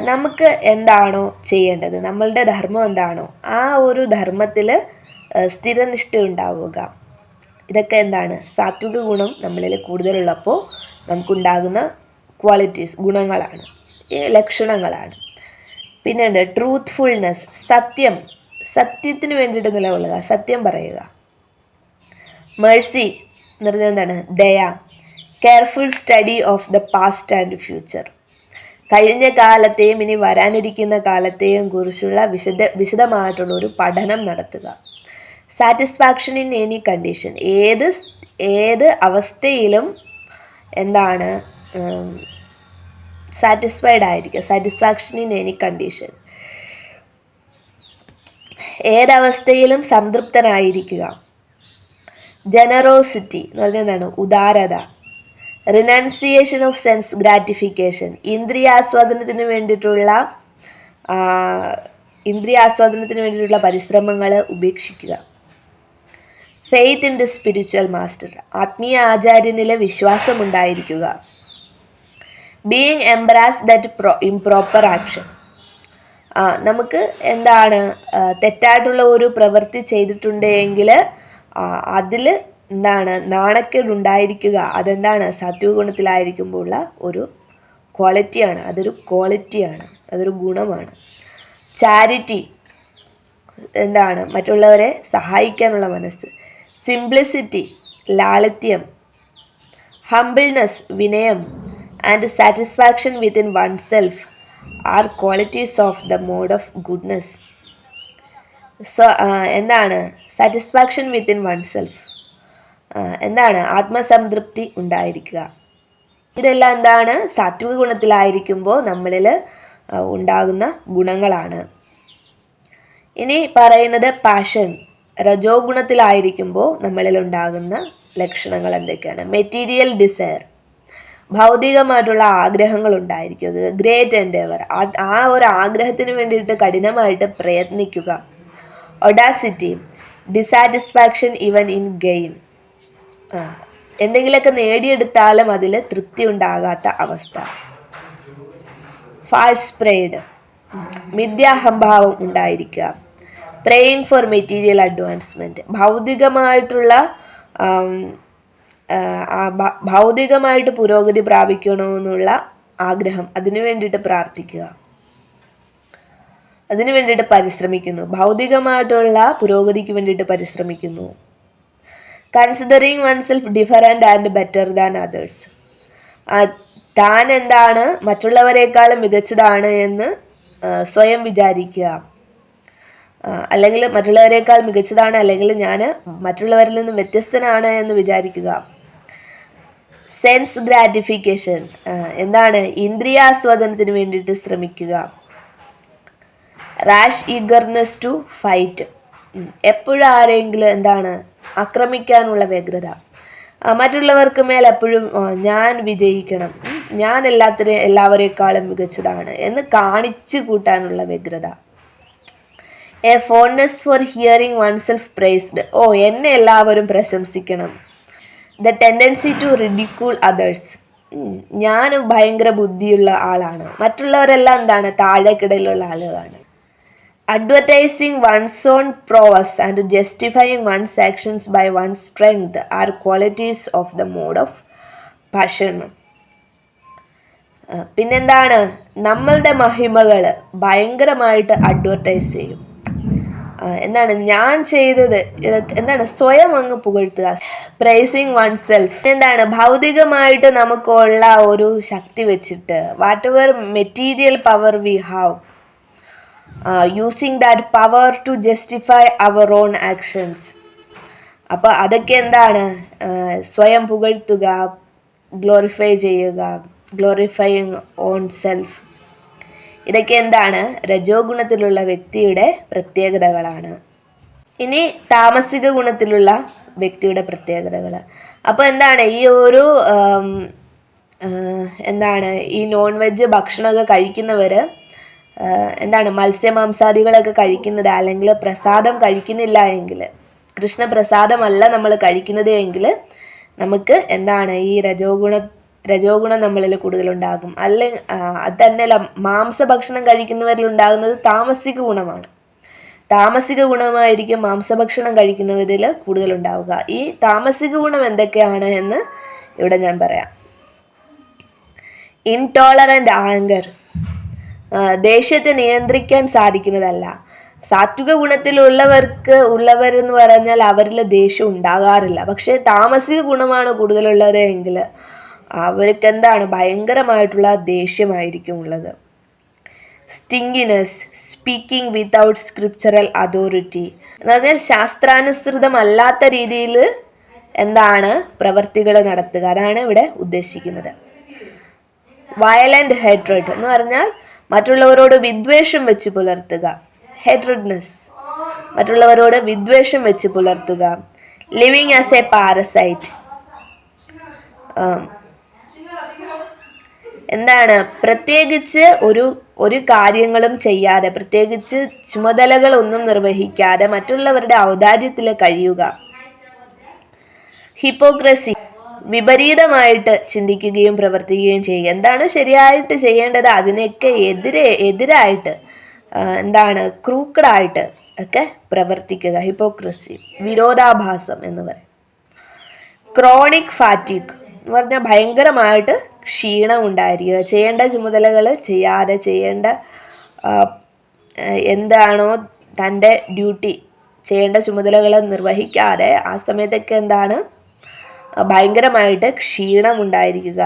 നമുക്ക് എന്താണോ ചെയ്യേണ്ടത്, നമ്മളുടെ ധർമ്മം എന്താണോ ആ ഒരു ധർമ്മത്തിൽ സ്ഥിരനിഷ്ഠ ഉണ്ടാവുക. ഇതൊക്കെ എന്താണ്? സാത്വിക ഗുണം നമ്മളിൽ കൂടുതലുള്ളപ്പോൾ നമുക്കുണ്ടാകുന്ന ക്വാളിറ്റീസ്, ഗുണങ്ങളാണ്, ലക്ഷണങ്ങളാണ്. പിന്നെ ട്രൂത്ത്ഫുൾനെസ്, സത്യത്തിന് വേണ്ടിയിട്ട് നിലകൊള്ളുക, സത്യം പറയുക. മേഴ്സി എന്ന് പറഞ്ഞാൽ എന്താണ്? ദയ. Careful study of the past and future, കഴിഞ്ഞ കാലത്തെയും ഇനി വരാനിരിക്കുന്ന കാലത്തെയും കുറിച്ചുള്ള വിശദമായിട്ടുള്ള ഒരു പഠനം നടത്തുക. സാറ്റിസ്ഫാക്ഷൻ ഇൻ എനി കണ്ടീഷൻ, ഏത് അവസ്ഥയിലും എന്താണ്? സാറ്റിസ്ഫൈഡ് ആയിരിക്കുക. സാറ്റിസ്ഫാക്ഷൻ ഇൻ എനി കണ്ടീഷൻ, ഏതവസ്ഥയിലും സംതൃപ്തനായിരിക്കുക. ജനറോസിറ്റി എന്ന് പറഞ്ഞാൽ എന്താണ്? ഉദാരത. റിനൗൺസിയേഷൻ ഓഫ് സെൻസ് ഗ്രാറ്റിഫിക്കേഷൻ, ഇന്ദ്രിയാസ്വാദനത്തിന് വേണ്ടിയിട്ടുള്ള പരിശ്രമങ്ങൾ ഉപേക്ഷിക്കുക. Faith in the spiritual master, ആത്മീയ ആചാര്യനിലെ വിശ്വാസമുണ്ടായിരിക്കുക. Being embarrassed at improper action, നമുക്ക് എന്താണ് തെറ്റായിട്ടുള്ള ഒരു പ്രവൃത്തി ചെയ്തിട്ടുണ്ടെങ്കിൽ അതിൽ എന്താണ് നാണക്കേടുണ്ടായിരിക്കുക. അതെന്താണ് സാത്വിക ഗുണത്തിലായിരിക്കുമ്പോൾ ഉള്ള ഒരു ക്വാളിറ്റിയാണ്, അതൊരു ഗുണമാണ്. ചാരിറ്റി, എന്താണ് മറ്റുള്ളവരെ സഹായിക്കാനുള്ള മനസ്സ്. സിംപ്ലിസിറ്റി, ലാളിത്യം. ഹംബിൾനെസ്, വിനയം. And satisfaction within oneself are qualities of the mode of goodness. എന്താണ് സാറ്റിസ്ഫാക്ഷൻ വിത്തിൻ വൺ സെൽഫ്, എന്താണ് ആത്മസംതൃപ്തി ഉണ്ടായിരിക്കുക. ഇതെല്ലാം എന്താണ് സാത്വിക ഗുണത്തിലായിരിക്കുമ്പോൾ നമ്മളിൽ ഉണ്ടാകുന്ന ഗുണങ്ങളാണ്. ഇനി പറയുന്നത് പാഷൻ, രജോ ഗുണത്തിലായിരിക്കുമ്പോൾ നമ്മളിൽ ഉണ്ടാകുന്ന ലക്ഷണങ്ങൾ എന്തൊക്കെയാണ്? മെറ്റീരിയൽ ഡിസയർ, ഭൗതികമായിട്ടുള്ള ആഗ്രഹങ്ങൾ ഉണ്ടായിരിക്കുക. ഗ്രേറ്റ് എൻഡേവർ, ആ ഒരു ആഗ്രഹത്തിന് വേണ്ടിയിട്ട് കഠിനമായിട്ട് പ്രയത്നിക്കുക. Audacity, dissatisfaction even in gain, എന്തെങ്കിലുമൊക്കെ നേടിയെടുത്താലും അതിൽ തൃപ്തി ഉണ്ടാകാത്ത അവസ്ഥ. ഫാൾസ് പ്രൈഡ്, മിഥ്യാഹംഭാവം ഉണ്ടായിരിക്കുക. പ്രേയിങ് ഫോർ മെറ്റീരിയൽ അഡ്വാൻസ്മെൻറ്റ്, ഭൗതികമായിട്ട് പുരോഗതി പ്രാപിക്കണമെന്നുള്ള ആഗ്രഹം, അതിനു വേണ്ടിയിട്ട് പ്രാർത്ഥിക്കുക, അതിനു വേണ്ടിയിട്ട് പരിശ്രമിക്കുന്നു. ഭൗതികമായിട്ടുള്ള പുരോഗതിക്ക് വേണ്ടിയിട്ട് പരിശ്രമിക്കുന്നു. Considering one self different and better than others, താൻ എന്താണ് മറ്റുള്ളവരെക്കാളും മികച്ചതാണ് എന്ന് സ്വയം വിചാരിക്കുക. അല്ലെങ്കിൽ മറ്റുള്ളവരെക്കാൾ മികച്ചതാണ്, അല്ലെങ്കിൽ ഞാൻ മറ്റുള്ളവരിൽ നിന്നും വ്യത്യസ്തനാണ് എന്ന് വിചാരിക്കുക. സെൻസ് ഗ്രാറ്റിഫിക്കേഷൻ, എന്താണ് ഇന്ദ്രിയാസ്വാദനത്തിന് വേണ്ടിയിട്ട് ശ്രമിക്കുക. റാഷ് ഈഗർനെസ് ടു ഫൈറ്റ്, എപ്പോഴും ആരെങ്കിലും എന്താണ് ആക്രമിക്കാനുള്ള വ്യഗ്രത. മറ്റുള്ളവർക്ക് മേൽ എപ്പോഴും ഞാൻ വിജയിക്കണം, ഞാൻ എല്ലാവരെക്കാളും മികച്ചതാണ് എന്ന് കാണിച്ചു കൂട്ടാനുള്ള വ്യഗ്രത. A fondness for hearing oneself praised, എന്നെ എല്ലാവരും പ്രശംസിക്കണം. The tendency to ridicule others, ഞാൻ ഭയങ്കര ബുദ്ധിയുള്ള ആളാണ്, മറ്റുള്ളവരെല്ലാം എന്താണ് താഴേക്കിടയിലുള്ള ആളുകളാണ്. Advertising one's own prowess and justifying one's actions by one's strength or qualities of the mode of passion. പിന്നെന്താണ് നമ്മളുടെ മഹിമകൾ ഭയങ്കരമായിട്ട് അഡ്വർടൈസ് ചെയ്യും. എന്താണ് ഞാൻ ചെയ്തത്, എന്താണ് സ്വയം അങ്ങ് പുകഴ്ത്തുക. പ്രൈസിങ് വൺ സെൽഫ്, എന്താണ് ഭൗതികമായിട്ട് നമുക്കുള്ള ഒരു ശക്തി വെച്ചിട്ട് whatever material power we have, using that power to justify our own actions. അപ്പോൾ അതൊക്കെ എന്താണ് സ്വയം പുകഴ്ത്തുക, ഗ്ലോറിഫൈ ചെയ്യുക, ഗ്ലോറിഫൈയിങ് ഓൺ സെൽഫ്. ഇതൊക്കെ എന്താണ് രജോ ഗുണത്തിലുള്ള വ്യക്തിയുടെ പ്രത്യേകതകളാണ്. ഇനി താമസിക ഗുണത്തിലുള്ള വ്യക്തിയുടെ പ്രത്യേകതകൾ. അപ്പോൾ എന്താണ് ഈ ഒരു എന്താണ് ഈ നോൺ വെജ് ഭക്ഷണമൊക്കെ കഴിക്കുന്നവർ എന്താണ് മത്സ്യമാംസാദികളൊക്കെ കഴിക്കുന്നത്, അല്ലെങ്കിൽ പ്രസാദം കഴിക്കുന്നില്ല എങ്കിൽ, കൃഷ്ണപ്രസാദമല്ല നമ്മൾ കഴിക്കുന്നത് എങ്കിൽ നമുക്ക് എന്താണ് ഈ രജോ ഗുണം നമ്മളിൽ കൂടുതലുണ്ടാകും. അതന്നെയല്ല, മാംസഭക്ഷണം കഴിക്കുന്നവരിൽ ഉണ്ടാകുന്നത് താമസിക ഗുണമാണ്. താമസിക ഗുണമായിരിക്കും മാംസഭക്ഷണം കഴിക്കുന്നവരിൽ കൂടുതലുണ്ടാവുക. ഈ താമസിക ഗുണം എന്തൊക്കെയാണ് എന്ന് ഇവിടെ ഞാൻ പറയാം. ഇൻടോളറൻ്റ് ആങ്കർ, ദേഷ്യത്തെ നിയന്ത്രിക്കാൻ സാധിക്കുന്നതല്ല. സാത്വിക ഗുണത്തിലുള്ളവരെന്ന് പറഞ്ഞാൽ അവരിൽ ദേഷ്യം ഉണ്ടാകാറില്ല. പക്ഷേ താമസിക ഗുണമാണ് കൂടുതലുള്ളത് എങ്കിൽ അവർക്ക് എന്താണ് ഭയങ്കരമായിട്ടുള്ള ദേഷ്യമായിരിക്കും ഉള്ളത്. സ്റ്റിങ്കിനെസ്, സ്പീക്കിംഗ് വിത്തൗട്ട് സ്ക്രിപ്ചറൽ അതോറിറ്റി എന്ന് പറഞ്ഞാൽ ശാസ്ത്രാനുസൃതമല്ലാത്ത രീതിയിൽ എന്താണ് പ്രവർത്തികൾ നടത്തുക, അതാണ് ഇവിടെ ഉദ്ദേശിക്കുന്നത്. വയലന്റ് ഹേട്രഡ് എന്ന് പറഞ്ഞാൽ മറ്റുള്ളവരോട് വിദ്വേഷം വെച്ച് പുലർത്തുക. ഹേട്രഡ്നെസ്, മറ്റുള്ളവരോട് വിദ്വേഷം വെച്ച് പുലർത്തുക. ലിവിങ് ആസ് എ പാരസൈറ്റ്, എന്താണ് പ്രത്യേകിച്ച് ഒരു കാര്യങ്ങളും ചെയ്യാതെ, പ്രത്യേകിച്ച് ചുമതലകളൊന്നും നിർവഹിക്കാതെ മറ്റുള്ളവരുടെ ഔദാര്യത്തിൽ കഴിയുക. ഹിപ്പോക്രസി, വിപരീതമായിട്ട് ചിന്തിക്കുകയും പ്രവർത്തിക്കുകയും ചെയ്യുക. എന്താണ് ശരിയായിട്ട് ചെയ്യേണ്ടത് അതിനൊക്കെ എതിരായിട്ട് എന്താണ് ക്രൂക്കഡായിട്ട് ഒക്കെ പ്രവർത്തിക്കുക. ഹിപ്പോക്രസി, വിരോധാഭാസം എന്ന് പറയും. ക്രോണിക് ഫാറ്റിക് എന്ന് പറഞ്ഞാൽ ഭയങ്കരമായിട്ട് ക്ഷീണം ഉണ്ടായിരിക്കുക, ചെയ്യേണ്ട ചുമതലകൾ ചെയ്യാതെ, ചെയ്യേണ്ട എന്താണോ തൻ്റെ ഡ്യൂട്ടി, ചെയ്യേണ്ട ചുമതലകൾ നിർവഹിക്കാതെ ആ സമയത്തൊക്കെ എന്താണ് ഭയങ്കരമായിട്ട് ക്ഷീണം ഉണ്ടായിരിക്കുക.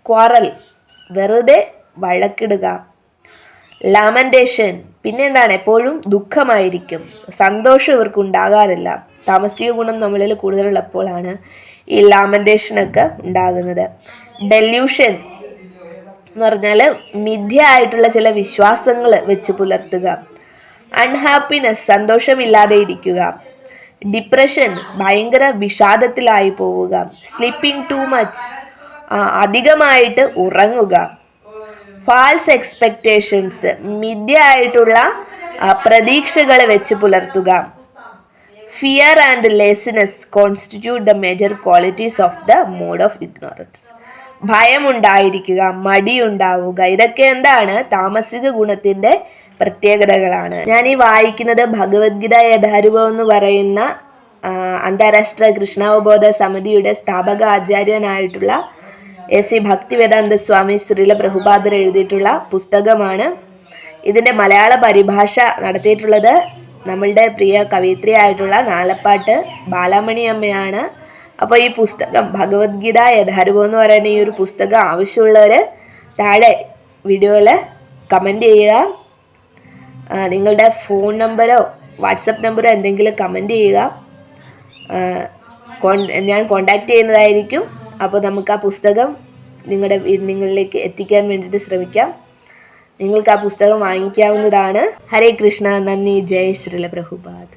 ക്വാറൽ, വെറുതെ വഴക്കിടുക. ലാമൻറ്റേഷൻ, പിന്നെ എന്താണ് എപ്പോഴും ദുഃഖമായിരിക്കും, സന്തോഷം ഇവർക്ക് ഉണ്ടാകാറില്ല. താമസിക ഗുണം നമ്മളിൽ കൂടുതലുള്ളപ്പോഴാണ് ഈ ലാമൻറ്റേഷനൊക്കെ ഉണ്ടാകുന്നത്. ഡെല്യൂഷൻ എന്ന് പറഞ്ഞാൽ മിഥ്യയായിട്ടുള്ള ചില വിശ്വാസങ്ങൾ വെച്ച് പുലർത്തുക. അൺഹാപ്പിനെസ്, സന്തോഷമില്ലാതെ ഇരിക്കുക. ഡിപ്രഷൻ, ഭയങ്കര വിഷാദത്തിലായി പോവുക. സ്ലീപ്പിംഗ് ടു മച്ച്, അധികമായിട്ട് ഉറങ്ങുക. ഫാൾസ് എക്സ്പെക്റ്റേഷൻസ്, മിഥ്യയായിട്ടുള്ള പ്രതീക്ഷകൾ വെച്ച് പുലർത്തുക. Fear and laziness constitute the major qualities of the mode of ignorance. ഭയമുണ്ടായിരിക്കുക, മടിയുണ്ടാവുക, ഇതൊക്കെ എന്താണ് താമസിക ഗുണത്തിന്റെ പ്രത്യേകതകളാണ്. ഞാൻ ഈ വായിക്കുന്നത് ഭഗവത്ഗീത യഥാരൂപം എന്ന് പറയുന്ന അന്താരാഷ്ട്ര കൃഷ്ണാവബോധ സമിതിയുടെ സ്ഥാപക ആചാര്യനായിട്ടുള്ള എ.സി. ഭക്തിവേദാന്ത സ്വാമി ശ്രീല പ്രഭുപാദർ എഴുതിയിട്ടുള്ള പുസ്തകമാണ്. ഇതിൻ്റെ മലയാള പരിഭാഷ നടത്തിയിട്ടുള്ളത് നമ്മളുടെ പ്രിയ കവയിത്രിയായിട്ടുള്ള നാലപ്പാട്ട് ബാലാമണി അമ്മയാണ്. അപ്പോൾ ഈ പുസ്തകം ഭഗവത്ഗീത യഥാരൂപം എന്ന് പറയുന്ന ഈ ഒരു പുസ്തകം ആവശ്യമുള്ളവർ താഴെ വീഡിയോയിൽ കമൻറ്റ് ചെയ്യുക. നിങ്ങളുടെ ഫോൺ നമ്പറോ വാട്സപ്പ് നമ്പറോ എന്തെങ്കിലും കമൻറ്റ് ചെയ്യുക, ഞാൻ കോണ്ടാക്ട് ചെയ്യുന്നതായിരിക്കും. അപ്പോൾ നമുക്ക് ആ പുസ്തകം നിങ്ങളിലേക്ക് എത്തിക്കാൻ വേണ്ടിയിട്ട് ശ്രമിക്കാം. നിങ്ങൾക്ക് ആ പുസ്തകം വാങ്ങിക്കാവുന്നതാണ്. ഹരേ കൃഷ്ണ, നന്ദി, ജയ് ശ്രീല പ്രഭുപാദ്.